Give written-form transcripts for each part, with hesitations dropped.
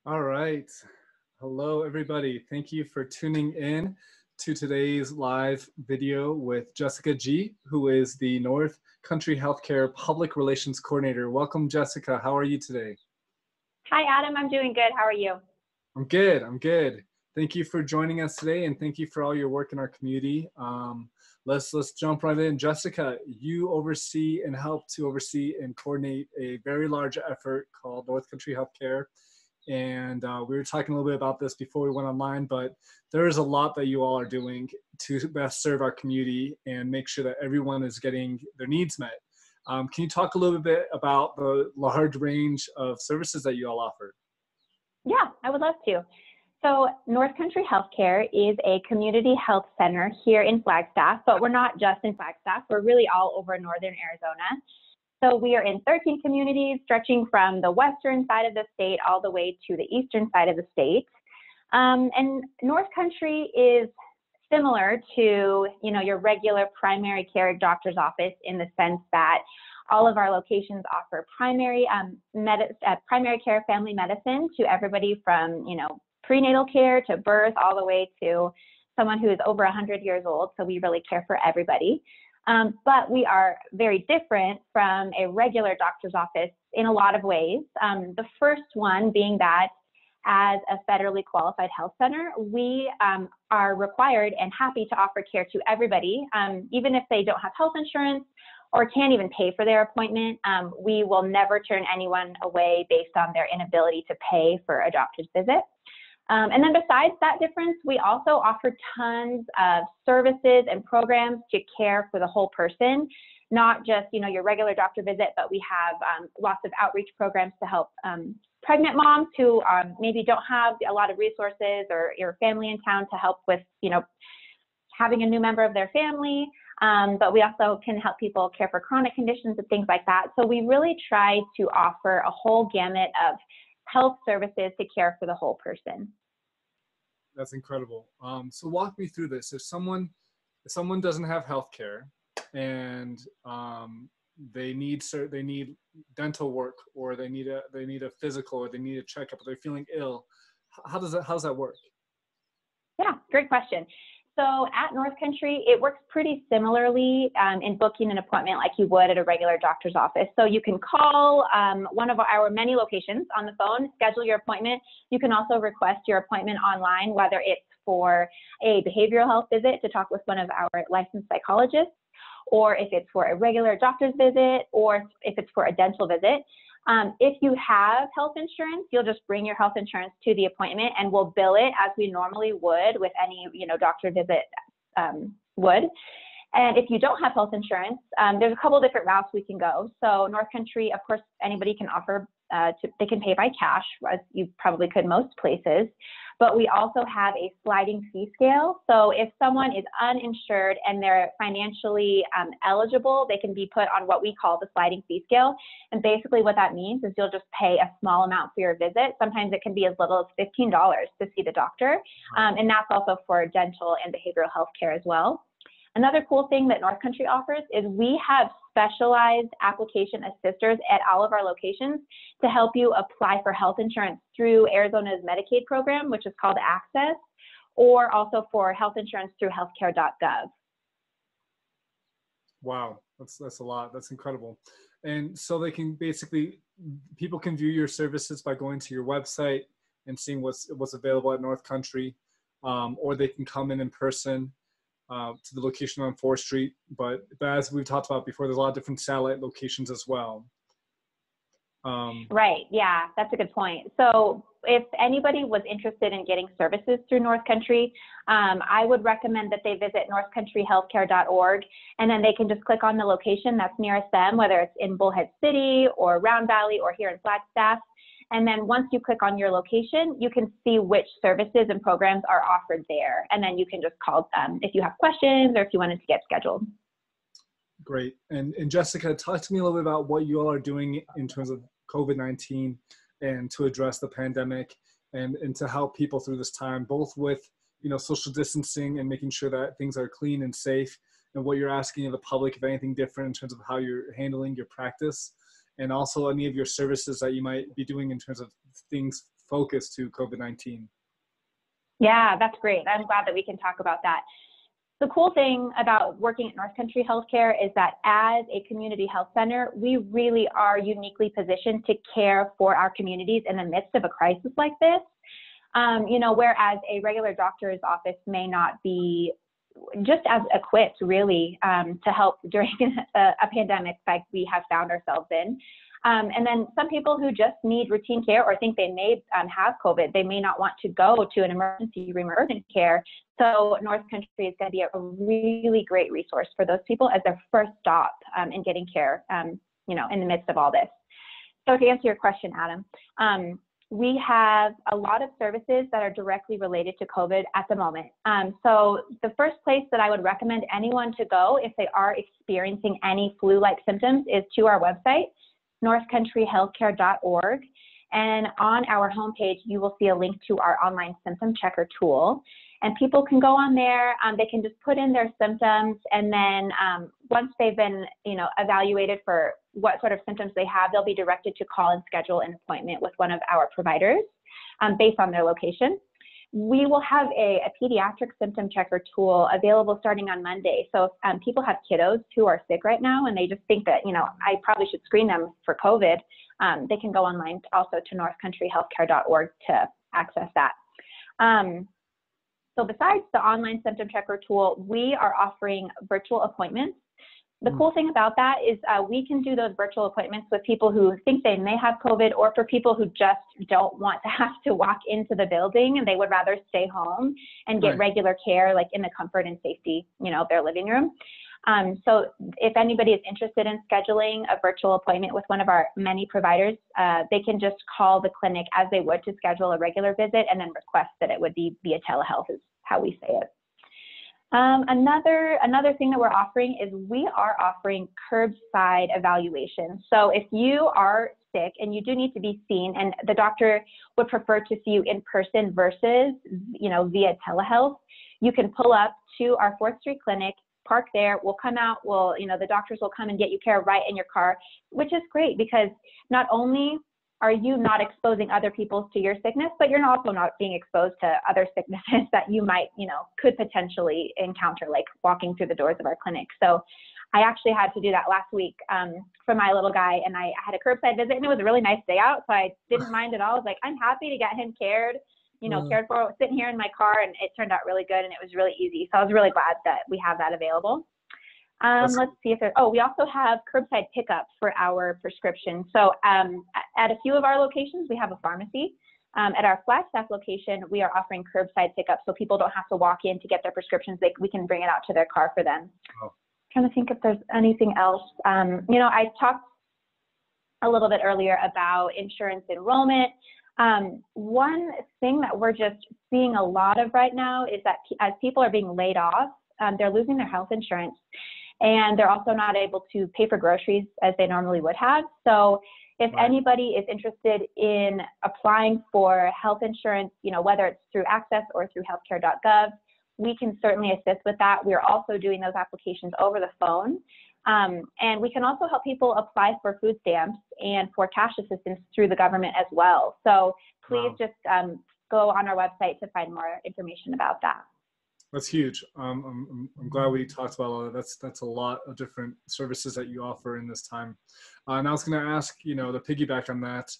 All right. Hello, everybody. Thank you for tuning in to today's live video with Jessica G, who is the North Country Healthcare Public Relations Coordinator. Welcome, Jessica. How are you today? Hi, Adam. I'm doing good. How are you? I'm good. I'm good. Thank you for joining us today, and thank you for all your work in our community. Let's jump right in. Jessica, you oversee and help to oversee and coordinate a very large effort called North Country Healthcare. And we were talking a little bit about this before we went online, but there is a lot that you all are doing to best serve our community and make sure that everyone is getting their needs met. Can you talk a little bit about the large range of services that you all offer? Yeah, I would love to. So North Country Healthcare is a community health center here in Flagstaff, but we're not just in Flagstaff. We're really all over northern Arizona. So we are in 13 communities, stretching from the western side of the state all the way to the eastern side of the state. And North Country is similar to, your regular primary care doctor's office in the sense that all of our locations offer primary care family medicine to everybody from, prenatal care to birth all the way to someone who is over 100 years old. So we really care for everybody. But we are very different from a regular doctor's office in a lot of ways. The first one being that as a federally qualified health center, we are required and happy to offer care to everybody, even if they don't have health insurance or can't even pay for their appointment. We will never turn anyone away based on their inability to pay for a doctor's visit. And then besides that difference, we also offer tons of services and programs to care for the whole person, not just, your regular doctor visit, but we have lots of outreach programs to help pregnant moms who maybe don't have a lot of resources or your family in town to help with, having a new member of their family. But we also can help people care for chronic conditions and things like that. So we really try to offer a whole gamut of health services to care for the whole person. That's incredible. So walk me through this. If someone doesn't have health care and they need dental work, or they need a physical, or they need a checkup, or they're feeling ill, how does that work? Yeah, great question. So at North Country, it works pretty similarly in booking an appointment like you would at a regular doctor's office. So you can call one of our many locations on the phone, schedule your appointment. You can also request your appointment online, whether it's for a behavioral health visit to talk with one of our licensed psychologists, or if it's for a regular doctor's visit, or if it's for a dental visit. If you have health insurance, you'll just bring your health insurance to the appointment and we'll bill it as we normally would with any, doctor visit would. And if you don't have health insurance, there's a couple different routes we can go. So North Country, of course, anybody can offer, they can pay by cash, as you probably could most places. But we also have a sliding fee scale. So if someone is uninsured and they're financially eligible, they can be put on what we call the sliding fee scale. And basically what that means is you'll just pay a small amount for your visit. Sometimes it can be as little as $15 to see the doctor. And that's also for dental and behavioral health care as well. Another cool thing that North Country offers is we have specialized application assisters at all of our locations to help you apply for health insurance through Arizona's Medicaid program, which is called Access, or also for health insurance through healthcare.gov. Wow, that's a lot. That's incredible. And so they can people can view your services by going to your website and seeing what's available at North Country, or they can come in person. To the location on 4th Street, but as we've talked about before, there's a lot of different satellite locations as well. Right, yeah, that's a good point. So if anybody was interested in getting services through North Country, I would recommend that they visit northcountryhealthcare.org, and then they can just click on the location that's nearest them, whether it's in Bullhead City or Round Valley or here in Flagstaff. And then once you click on your location, you can see which services and programs are offered there. And then you can just call them if you have questions or if you wanted to get scheduled. Great. And Jessica, talk to me a little bit about what you all are doing in terms of COVID-19 and to address the pandemic and to help people through this time, both with, social distancing and making sure that things are clean and safe, and what you're asking of the public, if anything different in terms of how you're handling your practice, and also any of your services that you might be doing in terms of things focus to COVID-19? Yeah, that's great. I'm glad that we can talk about that. The cool thing about working at North Country Healthcare is that as a community health center, we really are uniquely positioned to care for our communities in the midst of a crisis like this. Whereas a regular doctor's office may not be just as equipped really to help during a pandemic like we have found ourselves in. And then some people who just need routine care or think they may have COVID, they may not want to go to an emergency room or urgent care. So North Country is going to be a really great resource for those people as their first stop in getting care, in the midst of all this. So to answer your question, Adam, we have a lot of services that are directly related to COVID at the moment. So the first place that I would recommend anyone to go if they are experiencing any flu-like symptoms is to our website, northcountryhealthcare.org. And on our homepage, you will see a link to our online symptom checker tool. And people can go on there, they can just put in their symptoms, and then once they've been, evaluated for what sort of symptoms they have, they'll be directed to call and schedule an appointment with one of our providers based on their location. We will have a pediatric symptom checker tool available starting on Monday. So if people have kiddos who are sick right now and they just think that, I probably should screen them for COVID, they can go online also to northcountryhealthcare.org to access that. So besides the online symptom checker tool, we are offering virtual appointments. The cool thing about that is we can do those virtual appointments with people who think they may have COVID, or for people who just don't want to have to walk into the building and they would rather stay home and get regular care, like in the comfort and safety, of their living room. So if anybody is interested in scheduling a virtual appointment with one of our many providers, they can just call the clinic as they would to schedule a regular visit and then request that it would be via telehealth is how we say it. Another thing that we're offering is we are offering curbside evaluation. So if you are sick and you do need to be seen and the doctor would prefer to see you in person versus, via telehealth, you can pull up to our 4th Street clinic, park there, we'll come out, the doctors will come and get you care right in your car, which is great because not only are you not exposing other people to your sickness, but you're also not being exposed to other sicknesses that you might, could potentially encounter, like walking through the doors of our clinic. So I actually had to do that last week for my little guy, and I had a curbside visit, and it was a really nice day out, so I didn't mind at all. I was like, I'm happy to get him cared for, sitting here in my car, and it turned out really good, and it was really easy. So I was really glad that we have that available. Let's see if we also have curbside pickup for our prescriptions. So at a few of our locations, we have a pharmacy. At our Flagstaff location, we are offering curbside pickup so people don't have to walk in to get their prescriptions. We can bring it out to their car for them. Oh. Trying to think if there's anything else. I talked a little bit earlier about insurance enrollment. One thing that we're just seeing a lot of right now is that as people are being laid off, they're losing their health insurance. And they're also not able to pay for groceries as they normally would have. So if anybody is interested in applying for health insurance, whether it's through Access or through healthcare.gov, we can certainly assist with that. We're also doing those applications over the phone. And we can also help people apply for food stamps and for cash assistance through the government as well. So please just go on our website to find more information about that. That's huge. I'm glad we talked about all that. That's a lot of different services that you offer in this time. And I was going to ask, to piggyback on that,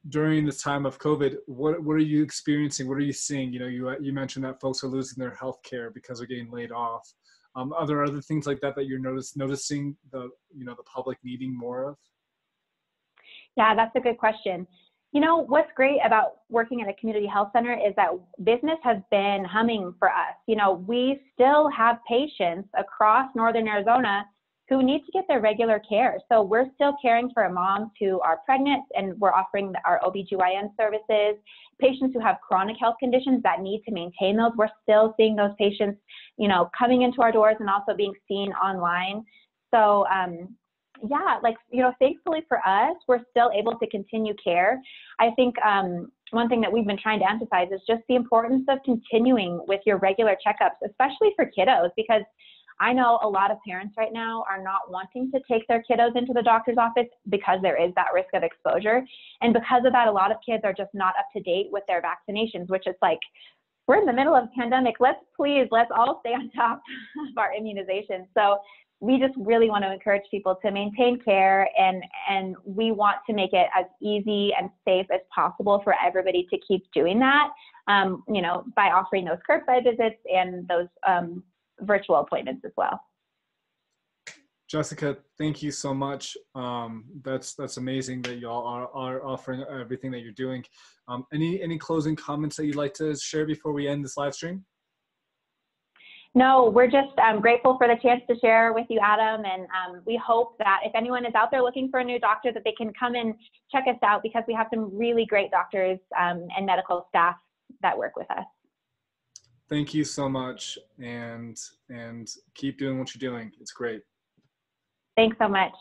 during this time of COVID, what are you experiencing? What are you seeing? You mentioned that folks are losing their health care because they're getting laid off. Are there other things like that you're noticing the public needing more of? Yeah, that's a good question. What's great about working at a community health center is that business has been humming for us. We still have patients across Northern Arizona who need to get their regular care. So we're still caring for moms who are pregnant, and we're offering our OBGYN services. Patients who have chronic health conditions that need to maintain those, we're still seeing those patients, coming into our doors and also being seen online. So, thankfully for us, we're still able to continue care. I think one thing that we've been trying to emphasize is just the importance of continuing with your regular checkups, especially for kiddos, because I know a lot of parents right now are not wanting to take their kiddos into the doctor's office because there is that risk of exposure. And because of that, a lot of kids are just not up to date with their vaccinations, which is like, we're in the middle of a pandemic. Let's all stay on top of our immunization. So we just really want to encourage people to maintain care, and we want to make it as easy and safe as possible for everybody to keep doing that, you know, by offering those curbside visits and those virtual appointments as well. Jessica, thank you so much. That's amazing that y'all are offering everything that you're doing. Any closing comments that you'd like to share before we end this live stream? No, we're just grateful for the chance to share with you, Adam, and we hope that if anyone is out there looking for a new doctor, that they can come and check us out, because we have some really great doctors and medical staff that work with us. Thank you so much, and keep doing what you're doing. It's great. Thanks so much.